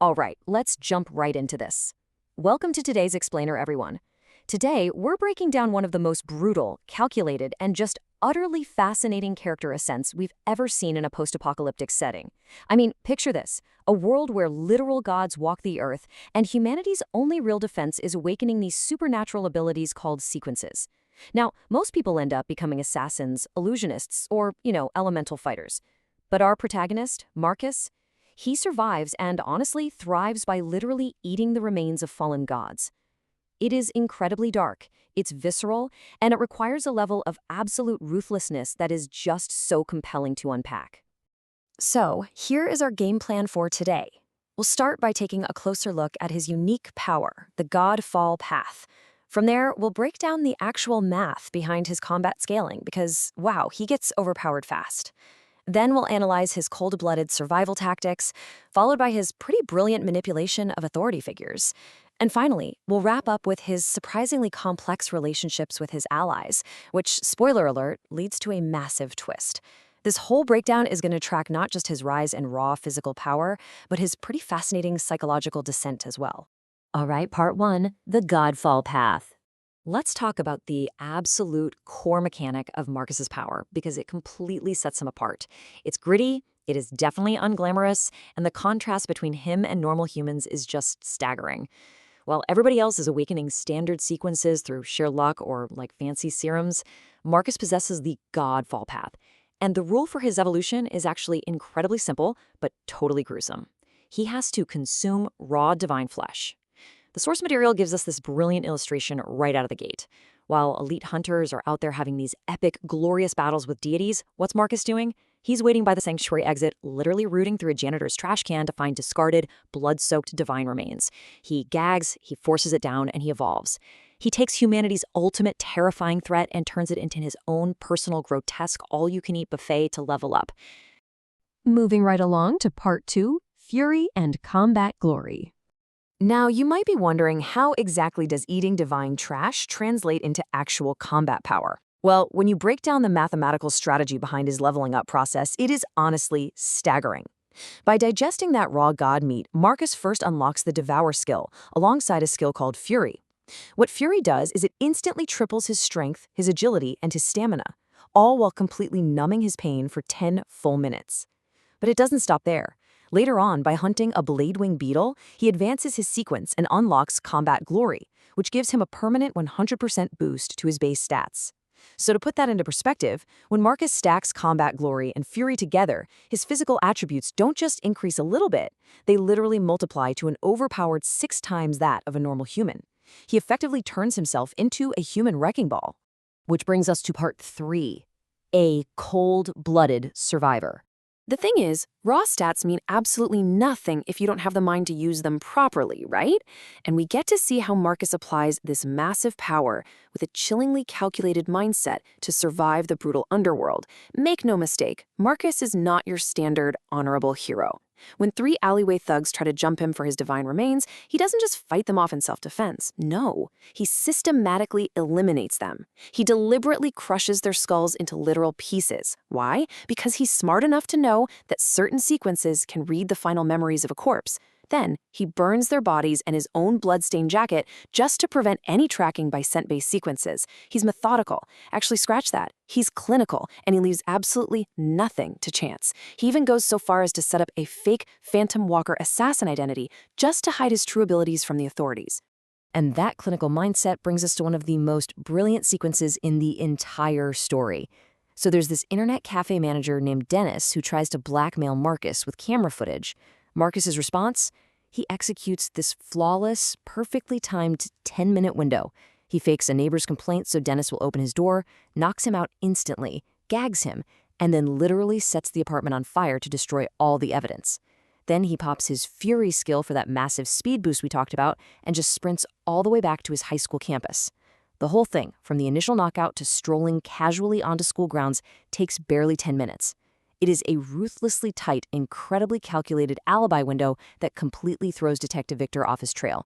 All right, let's jump right into this. Welcome to today's Explainer, everyone. Today, we're breaking down one of the most brutal, calculated, and just utterly fascinating character ascents we've ever seen in a post-apocalyptic setting. I mean, picture this, a world where literal gods walk the earth, and humanity's only real defense is awakening these supernatural abilities called sequences. Now, most people end up becoming assassins, illusionists, or, elemental fighters. But our protagonist, Marcus, he survives and honestly thrives by literally eating the remains of fallen gods. It is incredibly dark, it's visceral, and it requires a level of absolute ruthlessness that is just so compelling to unpack. So, here is our game plan for today. We'll start by taking a closer look at his unique power, the God Fall path. From there, we'll break down the actual math behind his combat scaling because, wow, he gets overpowered fast. Then we'll analyze his cold-blooded survival tactics, followed by his pretty brilliant manipulation of authority figures. And finally, we'll wrap up with his surprisingly complex relationships with his allies, which, spoiler alert, leads to a massive twist. This whole breakdown is going to track not just his rise in raw physical power, but his pretty fascinating psychological descent as well. All right, part one, the Godfall path. Let's talk about the absolute core mechanic of Marcus's power because it completely sets him apart. It's gritty, it is definitely unglamorous, and the contrast between him and normal humans is just staggering. While everybody else is awakening standard sequences through sheer luck or like fancy serums, Marcus possesses the Godfall path. And the rule for his evolution is actually incredibly simple, but totally gruesome. He has to consume raw divine flesh. The source material gives us this brilliant illustration right out of the gate. While elite hunters are out there having these epic, glorious battles with deities, what's Marcus doing? He's waiting by the sanctuary exit, literally rooting through a janitor's trash can to find discarded, blood-soaked divine remains. He gags, he forces it down, and he evolves. He takes humanity's ultimate terrifying threat and turns it into his own personal grotesque all-you-can-eat buffet to level up. Moving right along to part two, Fury and Combat Glory. Now, you might be wondering, how exactly does eating divine trash translate into actual combat power? Well, when you break down the mathematical strategy behind his leveling up process, it is honestly staggering. By digesting that raw god meat, Marcus first unlocks the Devour skill, alongside a skill called Fury. What Fury does is it instantly triples his strength, his agility, and his stamina, all while completely numbing his pain for 10 full minutes. But it doesn't stop there. Later on, by hunting a Bladewing beetle, he advances his sequence and unlocks Combat Glory, which gives him a permanent 100% boost to his base stats. So to put that into perspective, when Marcus stacks Combat Glory and Fury together, his physical attributes don't just increase a little bit, they literally multiply to an overpowered 6 times that of a normal human. He effectively turns himself into a human wrecking ball. Which brings us to part 3, a cold-blooded survivor. The thing is, raw stats mean absolutely nothing if you don't have the mind to use them properly, right? And we get to see how Marcus applies this massive power with a chillingly calculated mindset to survive the brutal underworld. Make no mistake, Marcus is not your standard honorable hero. When 3 alleyway thugs try to jump him for his divine remains, he doesn't just fight them off in self-defense. No, he systematically eliminates them. He deliberately crushes their skulls into literal pieces. Why? Because he's smart enough to know that certain sequences can read the final memories of a corpse. Then, he burns their bodies and his own blood-stained jacket just to prevent any tracking by scent-based sequences. He's methodical. Actually, scratch that. He's clinical, and he leaves absolutely nothing to chance. He even goes so far as to set up a fake Phantom Walker assassin identity just to hide his true abilities from the authorities. And that clinical mindset brings us to one of the most brilliant sequences in the entire story. So there's this internet cafe manager named Dennis who tries to blackmail Marcus with camera footage. Marcus's response? He executes this flawless, perfectly timed 10-minute window. He fakes a neighbor's complaint so Dennis will open his door, knocks him out instantly, gags him, and then literally sets the apartment on fire to destroy all the evidence. Then he pops his Fury skill for that massive speed boost we talked about and just sprints all the way back to his high school campus. The whole thing, from the initial knockout to strolling casually onto school grounds, takes barely 10 minutes. It is a ruthlessly tight, incredibly calculated alibi window that completely throws Detective Victor off his trail.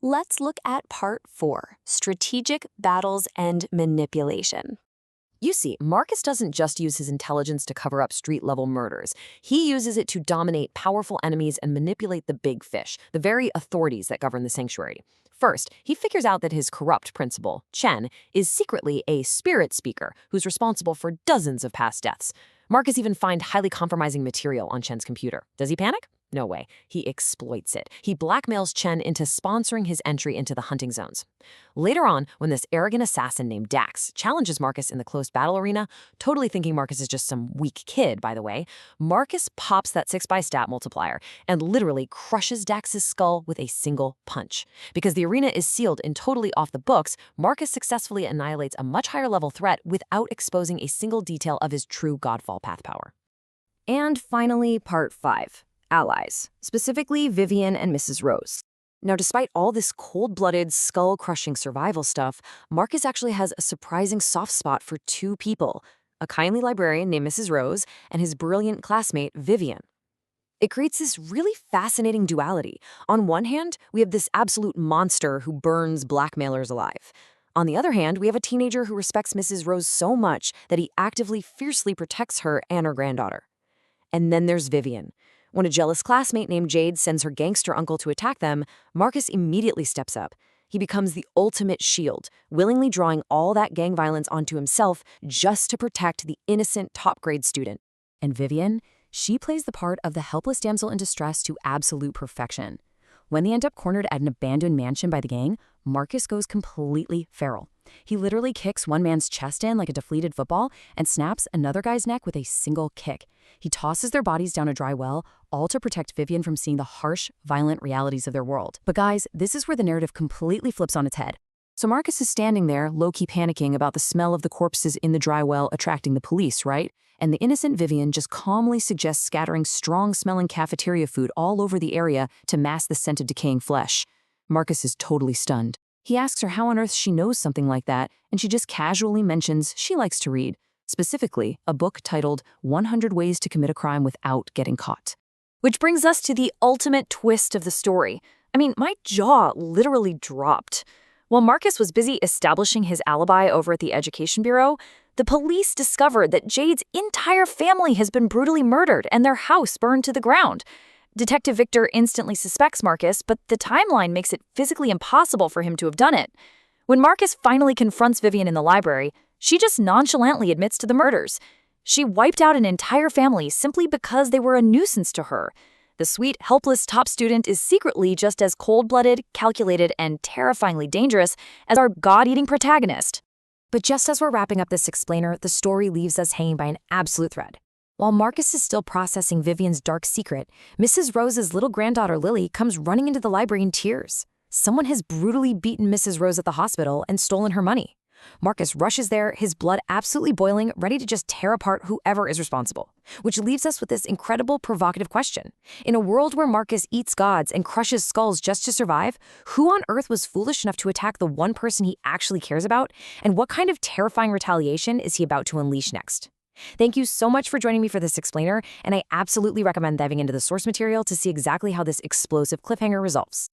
Let's look at part 4, Strategic Battles and Manipulation. You see, Marcus doesn't just use his intelligence to cover up street-level murders. He uses it to dominate powerful enemies and manipulate the big fish, the very authorities that govern the sanctuary. First, he figures out that his corrupt principal, Chen, is secretly a spirit speaker who's responsible for dozens of past deaths. Marcus even finds highly compromising material on Chen's computer. Does he panic? No way. He exploits it. He blackmails Chen into sponsoring his entry into the hunting zones. Later on, when this arrogant assassin named Dax challenges Marcus in the closed battle arena, totally thinking Marcus is just some weak kid, by the way, Marcus pops that 6x stat multiplier and literally crushes Dax's skull with a single punch. Because the arena is sealed and totally off the books, Marcus successfully annihilates a much higher level threat without exposing a single detail of his true Godfall path power. And finally, part 5. Allies, specifically Vivian and Mrs. Rose. Now, despite all this cold-blooded, skull-crushing survival stuff, Marcus actually has a surprising soft spot for two people, a kindly librarian named Mrs. Rose and his brilliant classmate, Vivian. It creates this really fascinating duality. On one hand, we have this absolute monster who burns blackmailers alive. On the other hand, we have a teenager who respects Mrs. Rose so much that he actively, fiercely protects her and her granddaughter. And then there's Vivian. When a jealous classmate named Jade sends her gangster uncle to attack them, Marcus immediately steps up. He becomes the ultimate shield, willingly drawing all that gang violence onto himself just to protect the innocent top-grade student. And Vivian, she plays the part of the helpless damsel in distress to absolute perfection. When they end up cornered at an abandoned mansion by the gang, Marcus goes completely feral. He literally kicks one man's chest in like a deflated football and snaps another guy's neck with a single kick. He tosses their bodies down a dry well, all to protect Vivian from seeing the harsh, violent realities of their world. But guys, this is where the narrative completely flips on its head. So Marcus is standing there, low-key panicking about the smell of the corpses in the dry well attracting the police, right? And the innocent Vivian just calmly suggests scattering strong-smelling cafeteria food all over the area to mask the scent of decaying flesh. Marcus is totally stunned. He asks her how on earth she knows something like that, and she just casually mentions she likes to read, specifically a book titled 100 Ways to Commit a Crime Without Getting Caught. Which brings us to the ultimate twist of the story. I mean, my jaw literally dropped. While Marcus was busy establishing his alibi over at the Education Bureau, the police discovered that Jade's entire family has been brutally murdered and their house burned to the ground. Detective Victor instantly suspects Marcus, but the timeline makes it physically impossible for him to have done it. When Marcus finally confronts Vivian in the library, she just nonchalantly admits to the murders. She wiped out an entire family simply because they were a nuisance to her. The sweet, helpless top student is secretly just as cold-blooded, calculated, and terrifyingly dangerous as our god-eating protagonist. But just as we're wrapping up this explainer, the story leaves us hanging by an absolute thread. While Marcus is still processing Vivian's dark secret, Mrs. Rose's little granddaughter Lily comes running into the library in tears. Someone has brutally beaten Mrs. Rose at the hospital and stolen her money. Marcus rushes there, his blood absolutely boiling, ready to just tear apart whoever is responsible. Which leaves us with this incredible, provocative question. In a world where Marcus eats gods and crushes skulls just to survive, who on earth was foolish enough to attack the one person he actually cares about? And what kind of terrifying retaliation is he about to unleash next? Thank you so much for joining me for this explainer, and I absolutely recommend diving into the source material to see exactly how this explosive cliffhanger resolves.